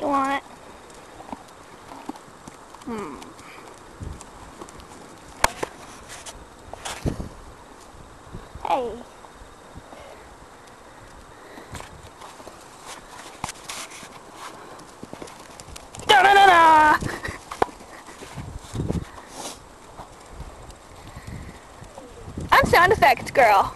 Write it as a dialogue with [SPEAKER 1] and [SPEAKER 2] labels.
[SPEAKER 1] You want? Hey. Da-da-da-da! I'm sound effects girl.